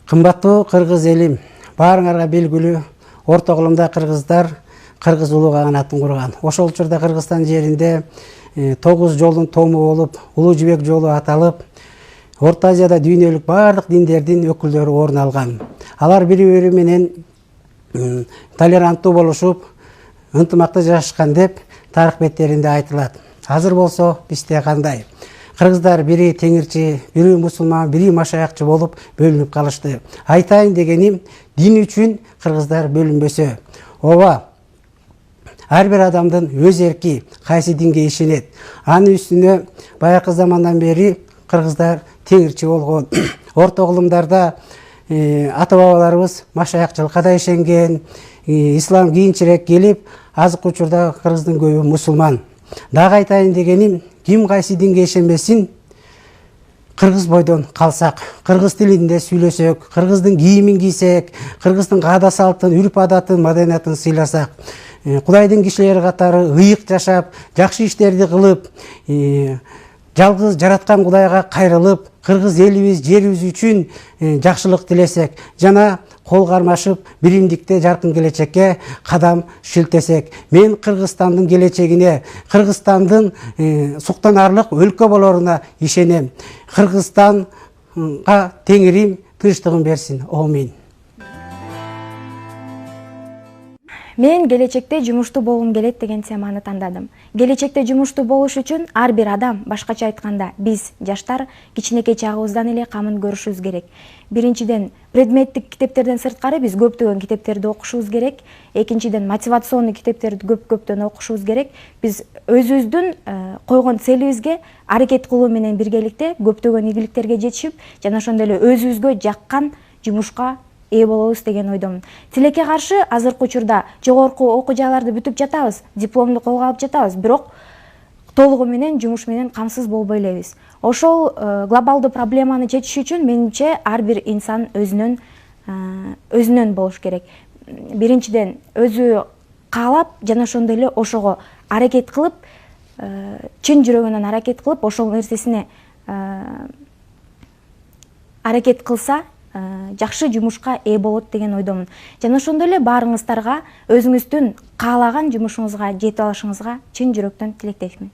Кымбаттуу кыргыз элим, баарыңарга белгилүү, Орто Кулумда кыргыздар кыргыз улуу каганатын курган. Ошол учурда Кыргызстан жеринде 9 жолдун тому болуп, Улуу Жибек жолу аталып, Орто Азияда дүйнөлүк баардык диндердин өкүлдөрү орун алган. Алар бири-бири менен толеранттуу болушуп, ынтымакта жашашкан деп тарых беттеринде айтылат. Азыр болсо бизде кандай? Кыргыздар бири теңирчи, бири мусулман, бири машаякчы болуп бөлүнүп калышты. Айтайын дегеним, дин үчүн кыргыздар бөлүнбөсө. Ооба, ар бир адамдын өз эрки, кайсы динге ишенет. Анын үстүнө баякы замандан бери кыргыздар теңирчи болгон. Орто Кулумдарда ата-бабаларыбыз машаякчылыкка да ишенген, ислам кийинчерээк келип, азыркы учурда кыргыздын көбү мусулман. Дагы айтайын дегеним, ким кайсы динге ишенбесин, кыргыз бойдон калсак, кыргыз тилинде сүйлөсөк, кыргыздын кийимин кийсек, кыргыздын каада салттын, үрп адатын, маданиятын сыйласак, Кудайдын кишилери катары ыйык жашап, жакшы иштерди кылып, жалгыз жараткан Кудайга кайрылып, кыргыз элибиз, жерибиз үчүн жакшылык тилесек, жана кол кармашып, биримдикте жаркын келечекке кадам шилтесек, мен Кыргызстандын келечегине, Кыргызстандын суктанарлык өлкө болоруна ишенем. Кыргызстанга Теңирим тынчтыгын берсин. Амин. Мен келечекте жумуштуу болгум келет деген теманы тандадым. Келечекте жумуштуу болуш үчүн ар бир адам, башкача айтканда, биз жаштар кичинекей чагыбыздан эле камын көрүшүбүз керек. Биринчиден, предметтик китептерден сырткары биз көптөгөн китептерди окушубуз керек. Экинчиден, мотивационный китептерди көптөн окушубуз керек. Биз өзүбүздүн койгон целибизге аракет кылуу менен биргеликте көптөгөн ийгиликтерге жетишип, жана ошондой эле өзүбүзгө жаккан жумушка ээ болобуз деген ойдомун. Тилекке каршы азыркы учурда жогорку окуу жайларды бүтүп жатабыз, дипломду колго алып жатабыз, бирок толугу менен жумуш менен камсыз болбой элебиз. Ошол глобалдуу проблеманы чечиш үчүн менимче ар бир инсан өзүнөн болуш керек. Биринчиден, өзү каалап жана ошондой эле ошого аракет кылып, чын жүрөгүнөн аракет кылып, ошол нерсесине аракет кылса, жакшы жумушка ээ болот деген ойдомун. Жана ошондой эле баарыңыздарга өзүңүздүн каалаган жумушуңузга жетип алышыңызга чын жүрөктөн тилектешмин.